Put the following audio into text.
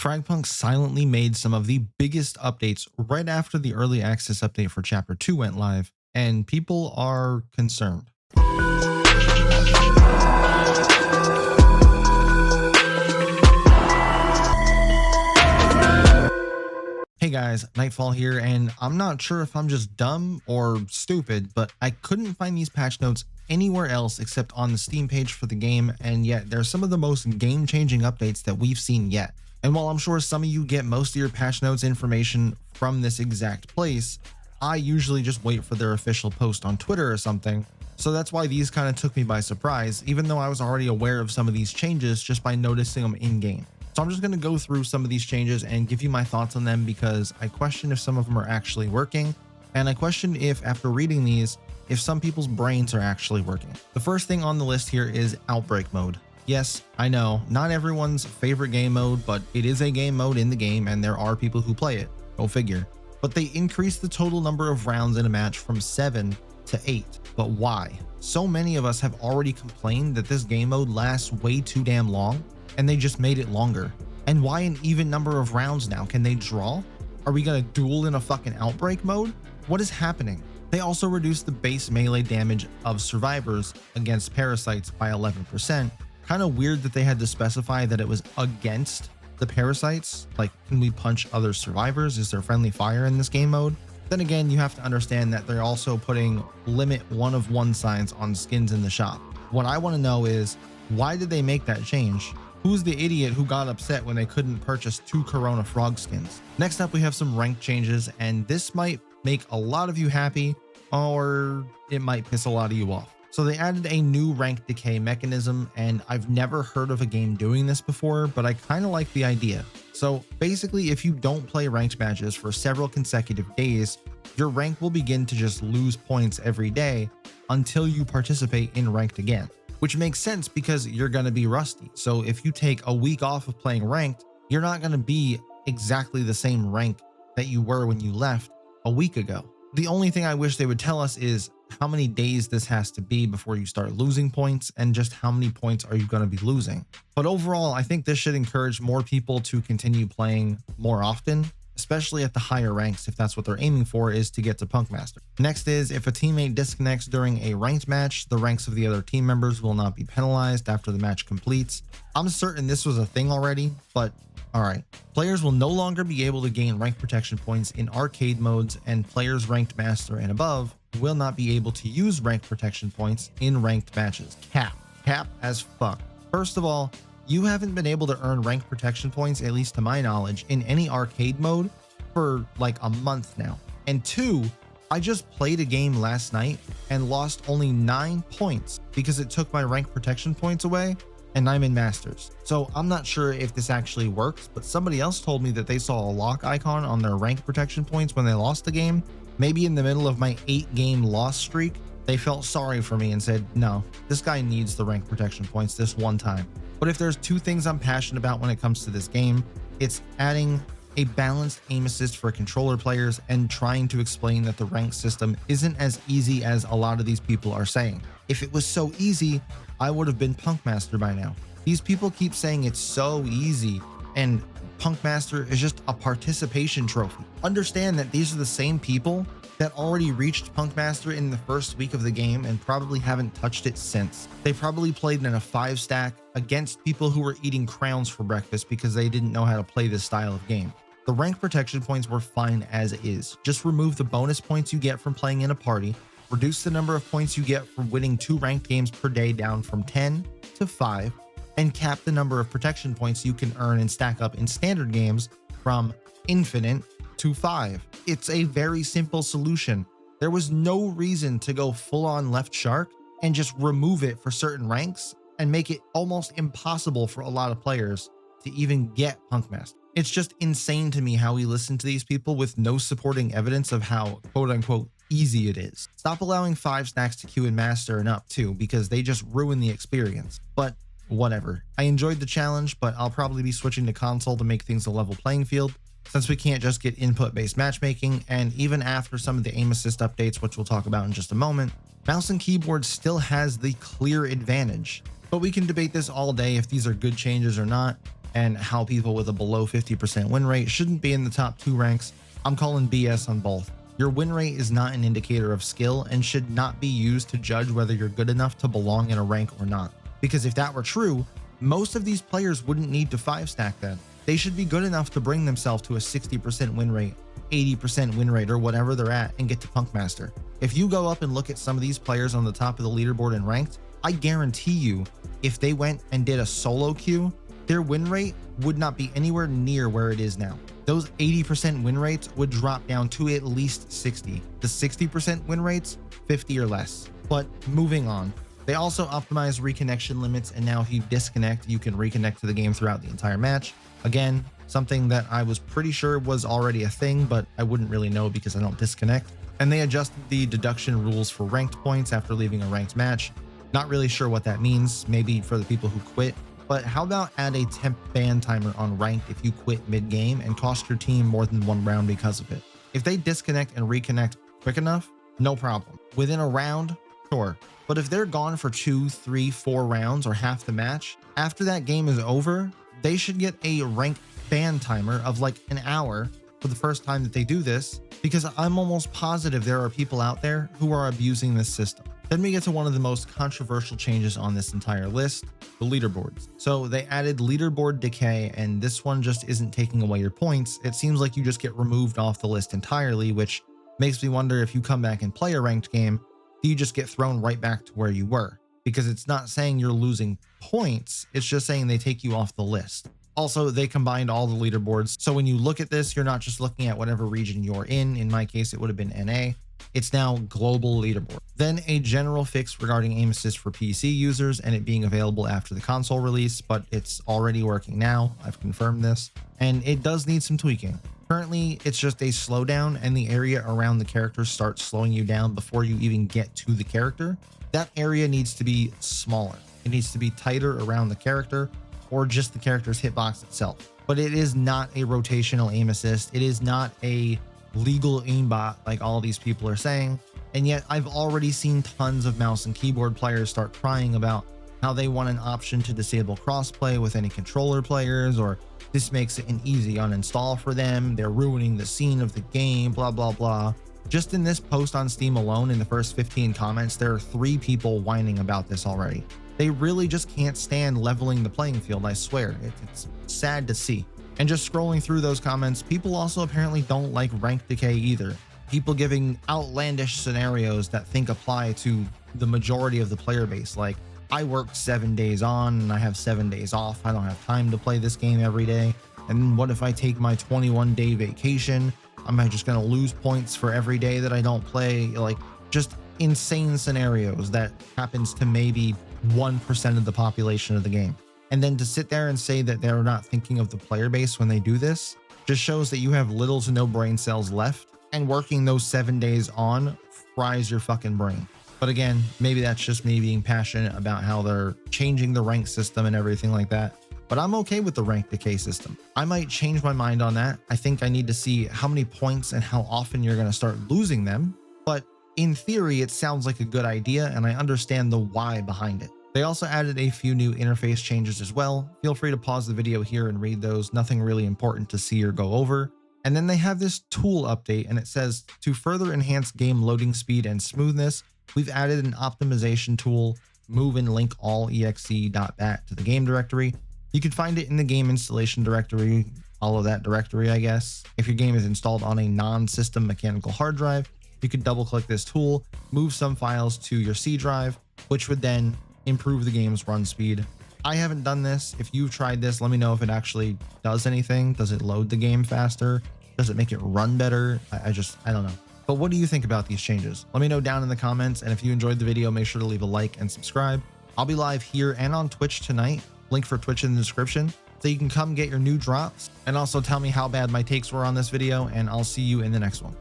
FragPunk silently made some of the biggest updates right after the early access update for Chapter 2 went live, and people are concerned. Hey guys, Nightfall here, and I'm not sure if I'm just dumb or stupid, but I couldn't find these patch notes anywhere else except on the Steam page for the game, and yet they're some of the most game-changing updates that we've seen yet. And while I'm sure some of you get most of your patch notes information from this exact place, I usually just wait for their official post on Twitter or something, so that's why these kind of took me by surprise, even though I was already aware of some of these changes just by noticing them in-game. So I'm just going to go through some of these changes and give you my thoughts on them because I question if some of them are actually working, and I question if, after reading these, if some people's brains are actually working. The first thing on the list here is Outbreak mode. Yes, I know, not everyone's favorite game mode, but it is a game mode in the game and there are people who play it. Go figure. But they increased the total number of rounds in a match from 7 to 8. But why? So many of us have already complained that this game mode lasts way too damn long, and they just made it longer. And why an even number of rounds now? Can they draw? Are we gonna duel in a fucking Outbreak mode? What is happening? They also reduced the base melee damage of survivors against parasites by 11%. Kind of weird that they had to specify that it was against the parasites. Like, can we punch other survivors? Is there friendly fire in this game mode? Then again, you have to understand that they're also putting limit 1 of 1 signs on skins in the shop. What I want to know is, why did they make that change? Who's the idiot who got upset when they couldn't purchase 2 Corona frog skins? Next up, we have some rank changes, and this might make a lot of you happy, or it might piss a lot of you off. So they added a new rank decay mechanism, and I've never heard of a game doing this before, but I kind of like the idea. So basically, if you don't play ranked matches for several consecutive days, your rank will begin to just lose points every day until you participate in ranked again. Which makes sense because you're going to be rusty. So if you take a week off of playing ranked, you're not going to be exactly the same rank that you were when you left a week ago. The only thing I wish they would tell us is how many days this has to be before you start losing points, and just how many points are you going to be losing. But overall, I think this should encourage more people to continue playing more often, especially at the higher ranks, if that's what they're aiming for, is to get to Punk Master. Next is, if a teammate disconnects during a ranked match, the ranks of the other team members will not be penalized after the match completes. I'm certain this was a thing already, but alright. Players will no longer be able to gain rank protection points in arcade modes, and players ranked master and above will not be able to use rank protection points in ranked matches. Cap as fuck. First of all, you haven't been able to earn rank protection points, at least to my knowledge, in any arcade mode for like a month now. And 2, I just played a game last night and lost only 9 points because it took my rank protection points away, and I'm in Masters. So I'm not sure if this actually works, but somebody else told me that they saw a lock icon on their rank protection points when they lost the game. Maybe in the middle of my 8-game loss streak, they felt sorry for me and said, no, this guy needs the rank protection points this one time. But if there's 2 things I'm passionate about when it comes to this game, it's adding a balanced aim assist for controller players and trying to explain that the rank system isn't as easy as a lot of these people are saying. If it was so easy, I would have been Punk Master by now. These people keep saying it's so easy, and Punk Master is just a participation trophy. Understand that these are the same people that already reached Punk Master in the first week of the game and probably haven't touched it since. They probably played in a 5-stack against people who were eating crowns for breakfast because they didn't know how to play this style of game. The rank protection points were fine as is. Just remove the bonus points you get from playing in a party, reduce the number of points you get from winning 2 ranked games per day down from 10 to 5, and cap the number of protection points you can earn and stack up in standard games from infinite to 5. It's a very simple solution. There was no reason to go full on left shark and just remove it for certain ranks and make it almost impossible for a lot of players to even get Punk Master. It's just insane to me how we listen to these people with no supporting evidence of how quote unquote easy it is. Stop allowing 5 stacks to queue in Master and up too, because they just ruin the experience. But whatever. I enjoyed the challenge, but I'll probably be switching to console to make things a level playing field, since we can't just get input-based matchmaking, and even after some of the aim assist updates, which we'll talk about in just a moment, mouse and keyboard still has the clear advantage. But we can debate this all day if these are good changes or not. and how people with a below 50% win rate shouldn't be in the top 2 ranks. I'm calling BS on both. Your win rate is not an indicator of skill and should not be used to judge whether you're good enough to belong in a rank or not. Because if that were true, most of these players wouldn't need to 5-stack that. They should be good enough to bring themselves to a 60% win rate, 80% win rate, or whatever they're at and get to Punk Master. If you go up and look at some of these players on the top of the leaderboard and ranked, I guarantee you, if they went and did a solo queue, their win rate would not be anywhere near where it is now. Those 80% win rates would drop down to at least 60. The 60% win rates, 50 or less. But moving on. They also optimized reconnection limits, and now if you disconnect, you can reconnect to the game throughout the entire match. Again, something that I was pretty sure was already a thing, but I wouldn't really know because I don't disconnect. And they adjusted the deduction rules for ranked points after leaving a ranked match. Not really sure what that means, maybe for the people who quit. But how about add a temp ban timer on ranked if you quit mid-game and cost your team more than 1 round because of it? If they disconnect and reconnect quick enough, no problem. Within a round, sure. But if they're gone for 2, 3, 4 rounds or half the match, after that game is over, they should get a ranked ban timer of like an hour for the first time that they do this, because I'm almost positive there are people out there who are abusing this system. Then we get to one of the most controversial changes on this entire list, the leaderboards. So they added leaderboard decay, and this one just isn't taking away your points. It seems like you just get removed off the list entirely, which makes me wonder if you come back and play a ranked game, do you just get thrown right back to where you were? Because it's not saying you're losing points, it's just saying they take you off the list. Also, they combined all the leaderboards, so when you look at this, you're not just looking at whatever region you're in. In my case, it would have been NA. It's now global leaderboard. Then a general fix regarding aim assist for PC users and it being available after the console release, but it's already working now. I've confirmed this, and it does need some tweaking. Currently, it's just a slowdown, and the area around the character starts slowing you down before you even get to the character. That area needs to be smaller. It needs to be tighter around the character, or just the character's hitbox itself. But it is not a rotational aim assist. It is not a legal aimbot like all these people are saying. And yet I've already seen tons of mouse and keyboard players start crying about how they want an option to disable crossplay with any controller players, or this makes it an easy uninstall for them. They're ruining the scene of the game, blah, blah, blah. Just in this post on Steam alone, in the first 15 comments, there are 3 people whining about this already. They really just can't stand leveling the playing field, I swear. It's sad to see. And just scrolling through those comments, people also apparently don't like ranked decay either. People giving outlandish scenarios that think apply to the majority of the player base, like, I work 7 days on and I have 7 days off. I don't have time to play this game every day. And what if I take my 21-day vacation? Am I just going to lose points for every day that I don't play? Like, just insane scenarios that happens to maybe 1% of the population of the game. And then to sit there and say that they're not thinking of the player base when they do this just shows that you have little to no brain cells left, and working those 7 days on fries your fucking brain. But again, maybe that's just me being passionate about how they're changing the rank system and everything like that. But I'm okay with the rank decay system. I might change my mind on that. I think I need to see how many points and how often you're going to start losing them. But in theory, it sounds like a good idea, and I understand the why behind it. They also added a few new interface changes as well. Feel free to pause the video here and read those. Nothing really important to see or go over. And then they have this tool update, and it says, to further enhance game loading speed and smoothness, we've added an optimization tool, move and link all exe.bat to the game directory. You can find it in the game installation directory, follow that directory, I guess. If your game is installed on a non-system mechanical hard drive, you could double click this tool, move some files to your C drive, which would then improve the game's run speed. I haven't done this. If you've tried this, let me know if it actually does anything. Does it load the game faster? Does it make it run better? I don't know. But what do you think about these changes? Let me know down in the comments. And if you enjoyed the video, make sure to leave a like and subscribe. I'll be live here and on Twitch tonight. Link for Twitch in the description, so you can come get your new drops, and also tell me how bad my takes were on this video, and I'll see you in the next one.